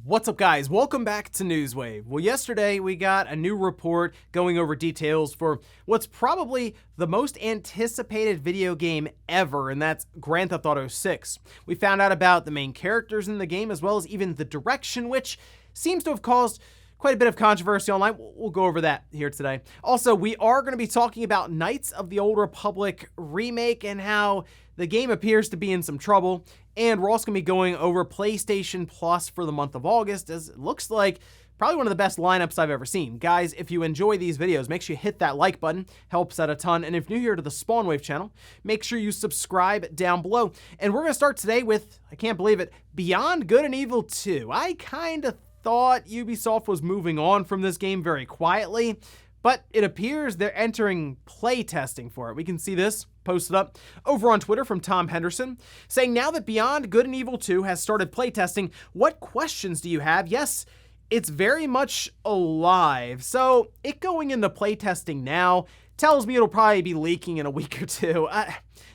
What's up, guys? Welcome back to Newswave. Well, yesterday we got a new report going over details for what's probably the most anticipated video game ever, and that's Grand Theft Auto 6. We found out about the main characters in the game as well as even the direction, which seems to have caused quite a bit of controversy online. We'll go over that here today. Also, we are going to be talking about Knights of the Old Republic Remake and how the game appears to be in some trouble. And we're also going to be going over PlayStation Plus for the month of August, as it looks like probably one of the best lineups I've ever seen. Guys, if you enjoy these videos, make sure you hit that like button. Helps out a ton. And if you're new here to the Spawnwave channel, make sure you subscribe down below. And we're going to start today with, I can't believe it, Beyond Good and Evil 2. I kind of thought Ubisoft was moving on from this game very quietly, but it appears they're entering playtesting for it. We can see this posted up over on Twitter from Tom Henderson, saying, now that Beyond Good and Evil 2 has started playtesting, what questions do you have? Yes, it's very much alive. So it going into playtesting now tells me it'll probably be leaking in a week or two.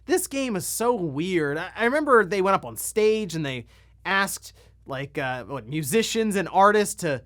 This game is so weird. I remember they went up on stage and they asked musicians and artists to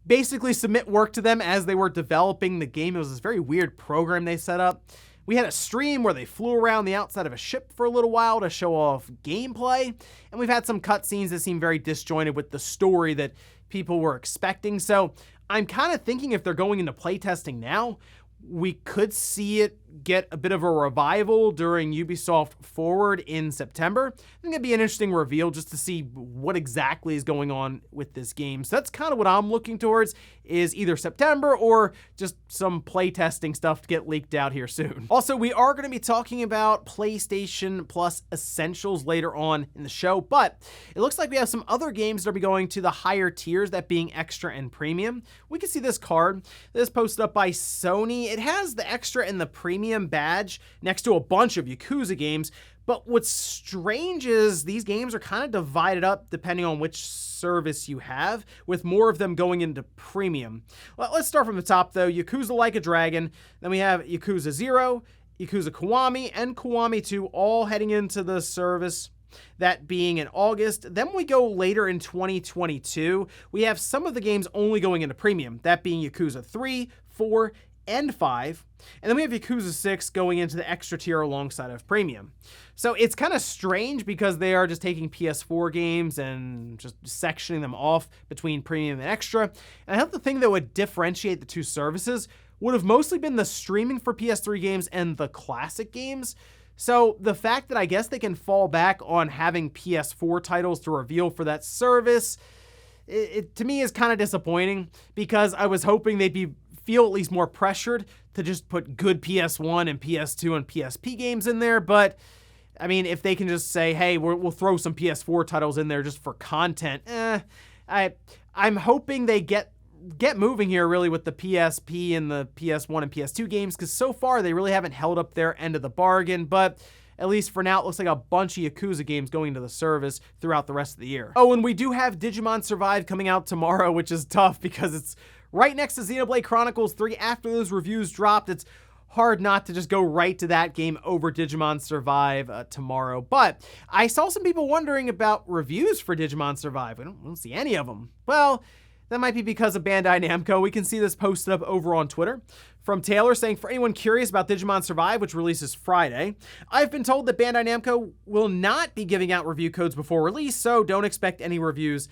basically submit work to them as they were developing the game. It was this very weird program they set up. We had a stream where they flew around the outside of a ship for a little while to show off gameplay, and we've had some cutscenes that seem very disjointed with the story that people were expecting. So I'm kind of thinking if they're going into playtesting now, we could see it get a bit of a revival during Ubisoft Forward in September. I think it'd be an interesting reveal just to see what exactly is going on with this game. So that's kind of what I'm looking towards, is either September or just some playtesting stuff to get leaked out here soon. Also, we are going to be talking about PlayStation Plus Essentials later on in the show, but it looks like we have some other games that will be going to the higher tiers, that being Extra and Premium. We can see this card. This is posted up by Sony. It has the Extra and the Premium badge next to a bunch of Yakuza games, but what's strange is these games are kind of divided up depending on which service you have, with more of them going into Premium. Well, let's start from the top though. Yakuza Like a Dragon, then we have Yakuza 0, Yakuza Kiwami, and Kiwami 2 all heading into the service, that being in August. Then we go later in 2022, we have some of the games only going into Premium, that being Yakuza 3, 4, and 5, and then we have Yakuza 6 going into the extra tier alongside of Premium. So it's kind of strange because they are just taking PS4 games and just sectioning them off between Premium and Extra. And I thought the thing that would differentiate the two services would have mostly been the streaming for PS3 games and the classic games. So the fact that I guess they can fall back on having PS4 titles to reveal for that service, it to me is kind of disappointing, because I was hoping they'd feel at least more pressured to just put good PS1 and PS2 and PSP games in there. But I mean, if they can just say, hey, we'll throw some PS4 titles in there just for content, I'm hoping they get moving here really with the PSP and the PS1 and PS2 games, because so far they really haven't held up their end of the bargain. But at least for now, it looks like a bunch of Yakuza games going into the service throughout the rest of the year. Oh, and we do have Digimon Survive coming out tomorrow, which is tough because it's right next to Xenoblade Chronicles 3. After those reviews dropped, it's hard not to just go right to that game over Digimon Survive tomorrow. But I saw some people wondering about reviews for Digimon Survive. We don't see any of them. Well, that might be because of Bandai Namco. We can see this posted up over on Twitter from Taylor, saying, for anyone curious about Digimon Survive, which releases Friday, I've been told that Bandai Namco will not be giving out review codes before release, so don't expect any reviews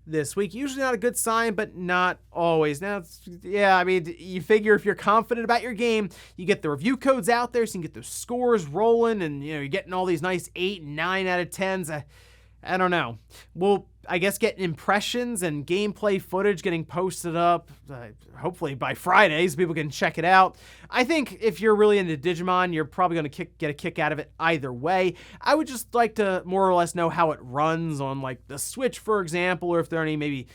this week. Usually not a good sign, but not always. Now, yeah, I mean, you figure if you're confident about your game, you get the review codes out there so you can get those scores rolling, and you're getting all these nice 8 and 9 out of 10s. I don't know. We'll, I guess, get impressions and gameplay footage getting posted up, hopefully by Friday, so people can check it out. I think if you're really into Digimon, you're probably going to get a kick out of it either way. I would just like to more or less know how it runs on, like, the Switch, for example, or if there are any maybe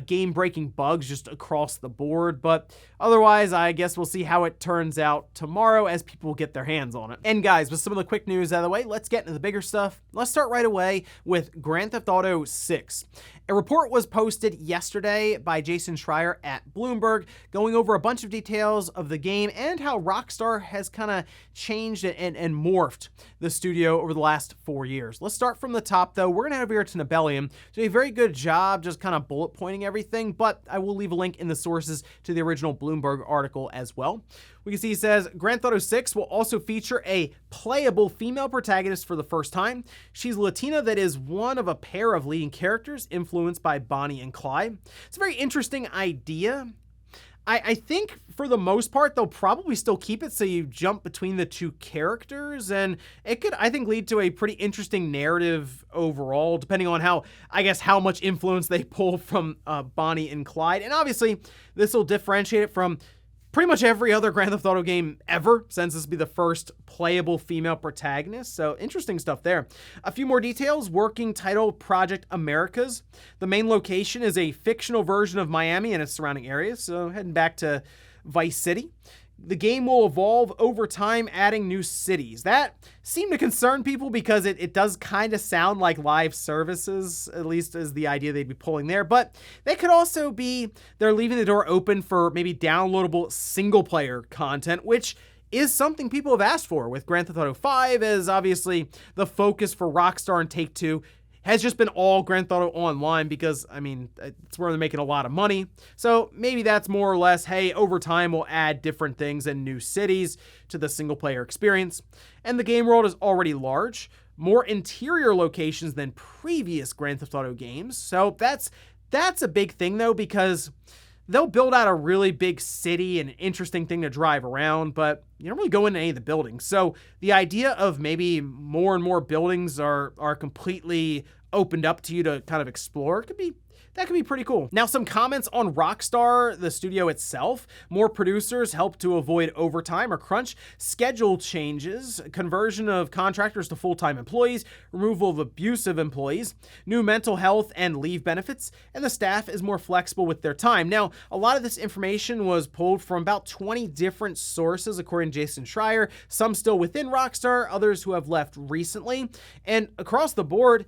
game-breaking bugs just across the board. But otherwise, I guess we'll see how it turns out tomorrow as people get their hands on it. And guys, with some of the quick news out of the way, let's get into the bigger stuff. Let's start right away with Grand Theft Auto 6. A report was posted yesterday by Jason Schreier at Bloomberg, going over a bunch of details of the game and how Rockstar has kind of changed and morphed the studio over the last 4 years. Let's start from the top, though. We're going to head over here to Nibelium. Do a very good job just kind of bullet pointing everything, but I will leave a link in the sources to the original Bloomberg article as well. We can see he says, Grand Theft Auto 6 will also feature a playable female protagonist for the first time. She's Latina that is one of a pair of leading characters influenced by Bonnie and Clyde. It's a very interesting idea. I think for the most part, they'll probably still keep it so you jump between the two characters, and it could, I think, lead to a pretty interesting narrative overall, depending on how much influence they pull from Bonnie and Clyde. And obviously, this will differentiate it from pretty much every other Grand Theft Auto game ever, since this will be the first playable female protagonist. So interesting stuff there. A few more details. Working title, Project Americas. The main location is a fictional version of Miami and its surrounding areas. So heading back to Vice City. The game will evolve over time, adding new cities. That seemed to concern people because it does kind of sound like live services, at least is the idea they'd be pulling there. But they could also be, they're leaving the door open for maybe downloadable single-player content, which is something people have asked for with Grand Theft Auto 5, as obviously the focus for Rockstar and Take-Two has just been all Grand Theft Auto Online because, I mean, it's where they're making a lot of money. So maybe that's more or less, hey, over time we'll add different things and new cities to the single-player experience. And the game world is already large, more interior locations than previous Grand Theft Auto games. So that's a big thing, though, because they'll build out a really big city and interesting thing to drive around, but you don't really go into any of the buildings. So the idea of maybe more and more buildings are completely opened up to you to kind of explore could be pretty cool. Now, some comments on Rockstar, the studio itself. More producers help to avoid overtime or crunch, schedule changes, conversion of contractors to full-time employees, removal of abusive employees, new mental health and leave benefits, and the staff is more flexible with their time. Now, a lot of this information was pulled from about 20 different sources, according to Jason Schreier, some still within Rockstar, others who have left recently, and across the board,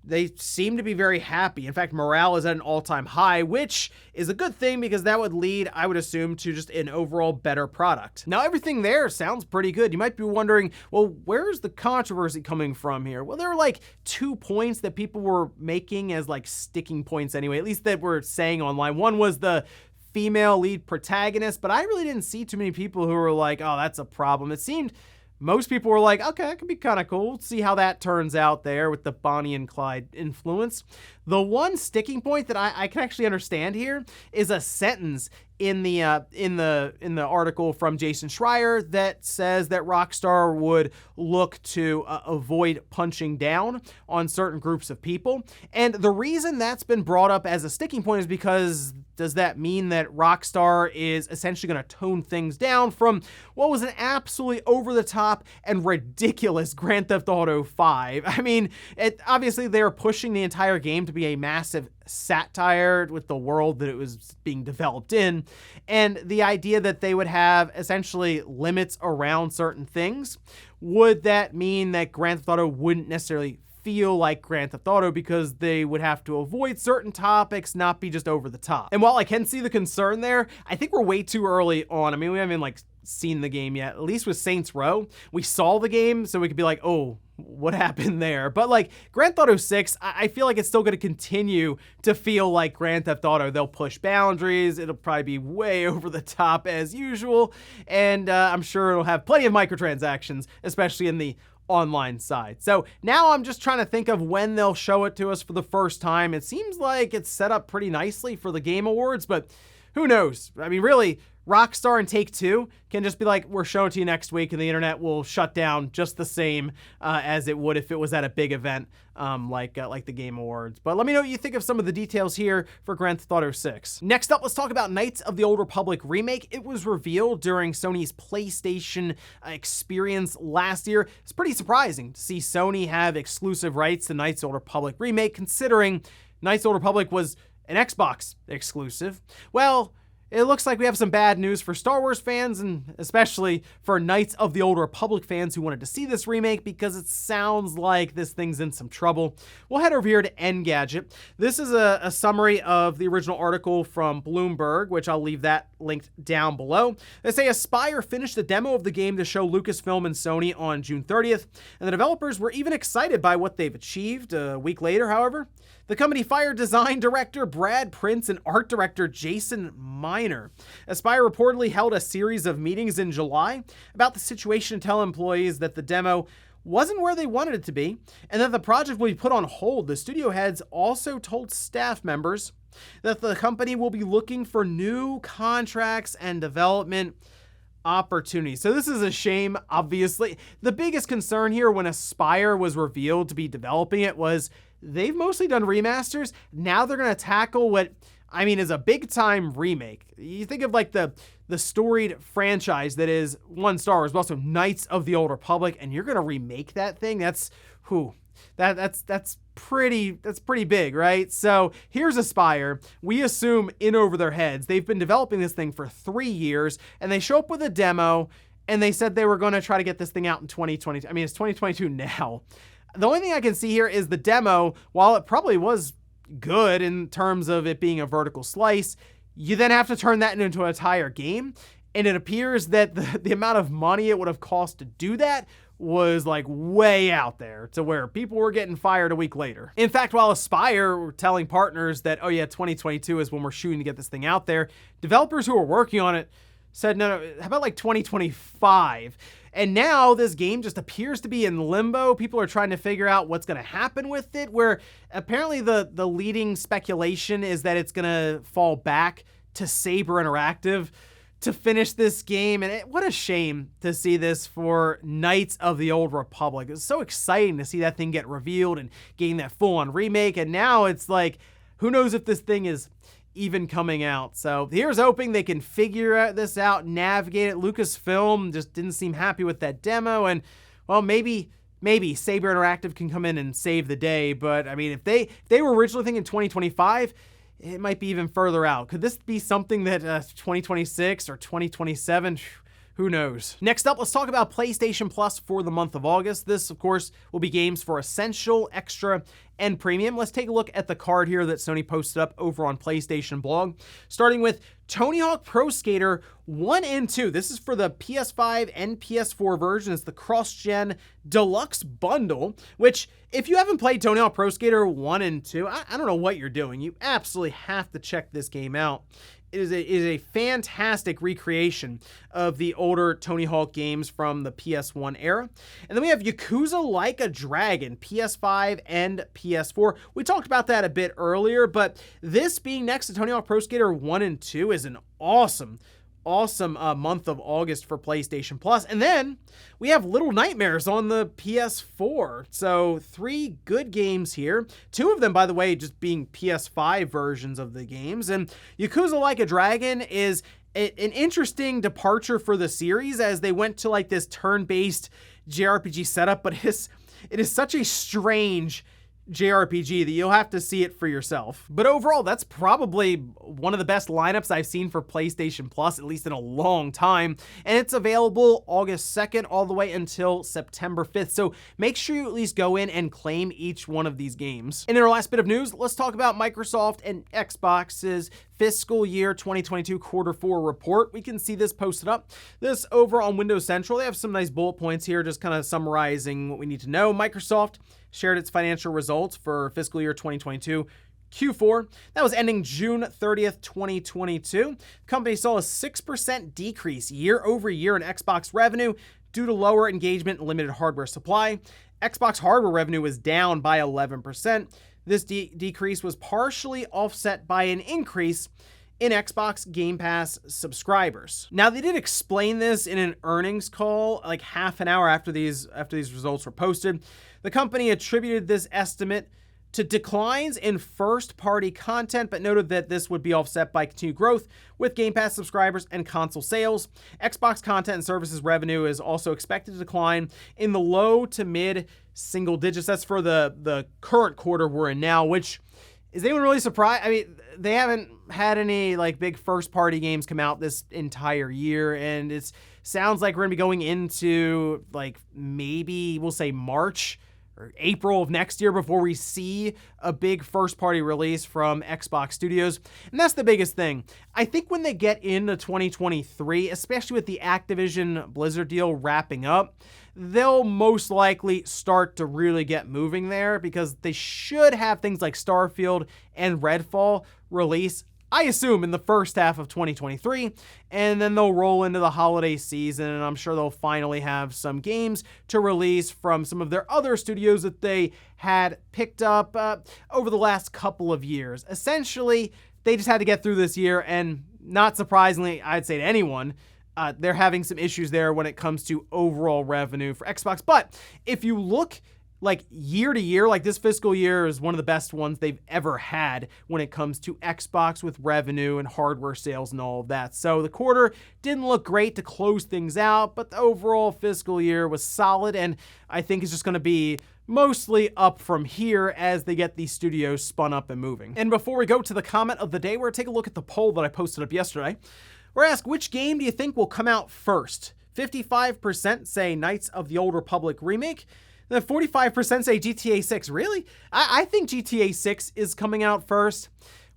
they seem to be very happy. In fact, morale is at an all-time high, which is a good thing because that would lead, I would assume, to just an overall better product. Now, everything there sounds pretty good. You might be wondering, well, where's the controversy coming from here? Well, there were like 2 points that people were making as like sticking points anyway, at least that we're saying online. One was the female lead protagonist, but I really didn't see too many people who were like, oh, that's a problem. It seemed most people were like, okay, that could be kind of cool. See how that turns out there with the Bonnie and Clyde influence. The one sticking point that I can actually understand here is a sentence in the article from Jason Schreier that says that Rockstar would look to avoid punching down on certain groups of people. And the reason that's been brought up as a sticking point is because does that mean that Rockstar is essentially going to tone things down from what was an absolutely over-the-top and ridiculous Grand Theft Auto 5? I mean, obviously they're pushing the entire game to be a massive satire with the world that it was being developed in, and the idea that they would have essentially limits around certain things. Would that mean that Grand Theft Auto wouldn't necessarily feel like Grand Theft Auto because they would have to avoid certain topics, not be just over the top? And while I can see the concern there, I think we're way too early on. I mean, we haven't like seen the game yet. At least with Saints Row, we saw the game, so we could be like, oh, what happened there? But like Grand Theft Auto 6, I feel like it's still going to continue to feel like Grand Theft Auto. They'll push boundaries. It'll probably be way over the top as usual. And I'm sure it'll have plenty of microtransactions, especially in the online side. So now I'm just trying to think of when they'll show it to us for the first time. It seems like it's set up pretty nicely for the Game Awards, but who knows? I mean, really, Rockstar and Take-Two can just be like, we're showing it to you next week, and the internet will shut down just the same as it would if it was at a big event like the Game Awards. But let me know what you think of some of the details here for Grand Theft Auto 6. Next up, let's talk about Knights of the Old Republic Remake. It was revealed during Sony's PlayStation experience last year. It's pretty surprising to see Sony have exclusive rights to Knights of the Old Republic Remake, considering Knights of the Old Republic was an Xbox exclusive. Well, it looks like we have some bad news for Star Wars fans, and especially for Knights of the Old Republic fans who wanted to see this remake, because it sounds like this thing's in some trouble. We'll head over here to Engadget. This is a summary of the original article from Bloomberg, which I'll leave that linked down below. They say Aspyr finished the demo of the game to show Lucasfilm and Sony on June 30th, and the developers were even excited by what they've achieved. A week later, however, the company fired design director Brad Prince and art director Jason Miner. Aspyr reportedly held a series of meetings in July about the situation to tell employees that the demo wasn't where they wanted it to be, and that the project will be put on hold. The studio heads also told staff members that the company will be looking for new contracts and development opportunities. So this is a shame, obviously. The biggest concern here when Aspyr was revealed to be developing it was they've mostly done remasters. Now they're going to tackle what, I mean, is a big-time remake. You think of like the storied franchise that is one Star Wars, but also Knights of the Old Republic, and you're going to remake that thing? That's pretty big, right? So here's Aspyr. We assume in over their heads. They've been developing this thing for 3 years, and they show up with a demo, and they said they were going to try to get this thing out in 2020. I mean, it's 2022 now. The only thing I can see here is the demo, while it probably was good in terms of it being a vertical slice, you then have to turn that into an entire game. And it appears that the amount of money it would have cost to do that was like way out there, to where people were getting fired a week later. In fact, while Aspyr were telling partners that, oh yeah, 2022 is when we're shooting to get this thing out there, developers who were working on it said, no, how about like 2025? And now this game just appears to be in limbo. People are trying to figure out what's going to happen with it, where apparently the leading speculation is that it's going to fall back to Saber Interactive to finish this game. And what a shame to see this for Knights of the Old Republic. It's so exciting to see that thing get revealed and getting that full-on remake. And now it's like, who knows if this thing is even coming out. So here's hoping they can figure this out, navigate it. Lucasfilm just didn't seem happy with that demo, and well, maybe Saber Interactive can come in and save the day. But I mean, if they were originally thinking 2025, it might be even further out. Could this be something that 2026 or 2027? Who knows? Next up, let's talk about PlayStation Plus for the month of August. This, of course, will be games for Essential, Extra, and Premium. Let's take a look at the card here that Sony posted up over on PlayStation blog, starting with Tony Hawk Pro Skater 1 and 2. This is for the PS5 and PS4 version. It's the cross-gen deluxe bundle, which if you haven't played Tony Hawk Pro Skater 1 and 2, I don't know what you're doing. You absolutely have to check this game out. It is a fantastic recreation of the older Tony Hawk games from the PS1 era. And then we have Yakuza Like a Dragon, PS5 and PS4. We talked about that a bit earlier, but this being next to Tony Hawk Pro Skater 1 and 2 is an awesome month of August for PlayStation Plus. And then we have Little Nightmares on the PS4. So 3 good games here. 2 of them, by the way, just being PS5 versions of the games. And Yakuza Like a Dragon is an interesting departure for the series, as they went to like this turn-based JRPG setup, but it is such a strange JRPG that you'll have to see it for yourself. But overall, that's probably one of the best lineups I've seen for PlayStation Plus, at least in a long time. And it's available August 2nd all the way until September 5th. So make sure you at least go in and claim each one of these games. And in our last bit of news, let's talk about Microsoft and Xbox's fiscal year 2022 quarter 4 report. We can see this posted up. This over on Windows Central. They have some nice bullet points here, just kind of summarizing what we need to know. Microsoft shared its financial results for fiscal year 2022 Q4. That was ending June 30th, 2022. The company saw a 6% decrease year over year in Xbox revenue due to lower engagement and limited hardware supply. Xbox hardware revenue was down by 11%. This decrease was partially offset by an increase in Xbox Game Pass subscribers. Now, they did explain this in an earnings call like half an hour after these results were posted. The company attributed this estimate to declines in first-party content, but noted that this would be offset by continued growth with Game Pass subscribers and console sales. Xbox content and services revenue is also expected to decline in the low to mid single digits. That's for the current quarter we're in now, which is anyone really surprised? I mean, they haven't had any like big first party games come out this entire year, and it sounds like we're gonna be going into like maybe we'll say March or April of next year before we see a big first party release from Xbox Studios. And that's the biggest thing. I think when they get into 2023, especially with the Activision Blizzard deal wrapping up, they'll most likely start to really get moving there, because they should have things like Starfield and Redfall release, I assume, in the first half of 2023, and then they'll roll into the holiday season, and I'm sure they'll finally have some games to release from some of their other studios that they had picked up over the last couple of years. Essentially, they just had to get through this year, and not surprisingly, I'd say to anyone, they're having some issues there when it comes to overall revenue for Xbox. But if you look like year to year, like this fiscal year is one of the best ones they've ever had when it comes to Xbox with revenue and hardware sales and all of that. So the quarter didn't look great to close things out, but the overall fiscal year was solid, and I think it's just going to be mostly up from here as they get these studios spun up and moving. And before we go to the comment of the day, we're going to take a look at the poll that I posted up yesterday. We're asked, which game do you think will come out first? 55% say Knights of the Old Republic Remake. Then 45% say GTA 6. Really? I think GTA 6 is coming out first.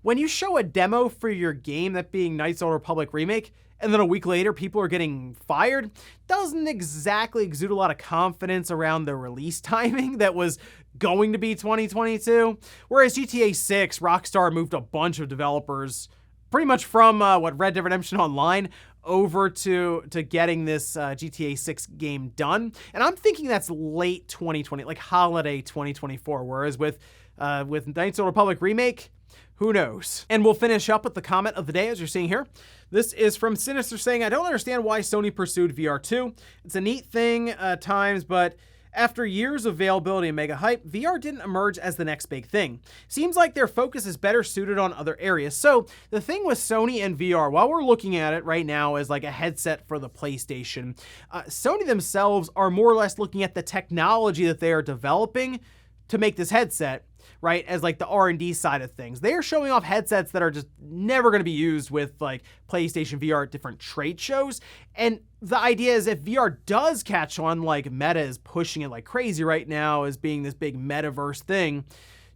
When you show a demo for your game, that being Knights of the Old Republic Remake, and then a week later people are getting fired, doesn't exactly exude a lot of confidence around the release timing that was going to be 2022. Whereas GTA 6, Rockstar moved a bunch of developers pretty much from Red Dead Redemption Online over to getting this GTA 6 game done. And I'm thinking that's late 2020, like holiday 2024. Whereas with Knights of the Old Republic Remake, who knows? And we'll finish up with the comment of the day, as you're seeing here. This is from Sinister saying, I don't understand why Sony pursued VR2. It's a neat thing at times, but after years of availability and mega hype, VR didn't emerge as the next big thing. Seems like their focus is better suited on other areas. So the thing with Sony and VR, while we're looking at it right now as like a headset for the PlayStation, Sony themselves are more or less looking at the technology that they are developing to make this headset, right, as like the R&D side of things. They are showing off headsets that are just never going to be used with like PlayStation VR at different trade shows. And the idea is if VR does catch on, like Meta is pushing it like crazy right now as being this big metaverse thing,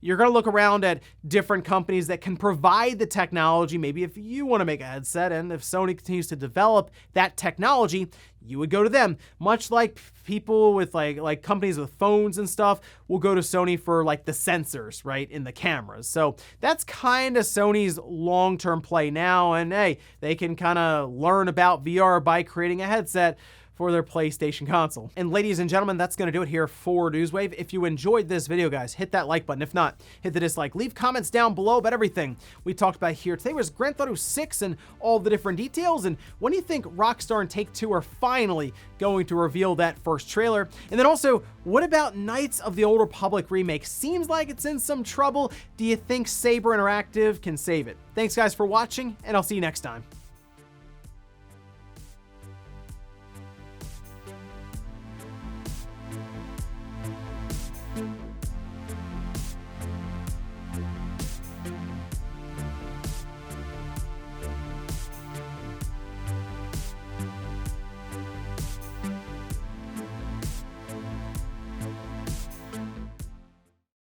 you're going to look around at different companies that can provide the technology. Maybe if you want to make a headset, and if Sony continues to develop that technology, you would go to them. Much like people with like companies with phones and stuff will go to Sony for like the sensors, right, in the cameras. So that's kind of Sony's long-term play now. And hey, they can kind of learn about VR by creating a headset for their PlayStation console. And ladies and gentlemen, that's going to do it here for Newswave. If you enjoyed this video, guys, hit that like button. If not, hit the dislike. Leave comments down below about everything we talked about here. Today was Grand Theft Auto 6 and all the different details. And when do you think Rockstar and Take-Two are finally going to reveal that first trailer? And then also, what about Knights of the Old Republic Remake? Seems like it's in some trouble. Do you think Saber Interactive can save it? Thanks, guys, for watching, and I'll see you next time.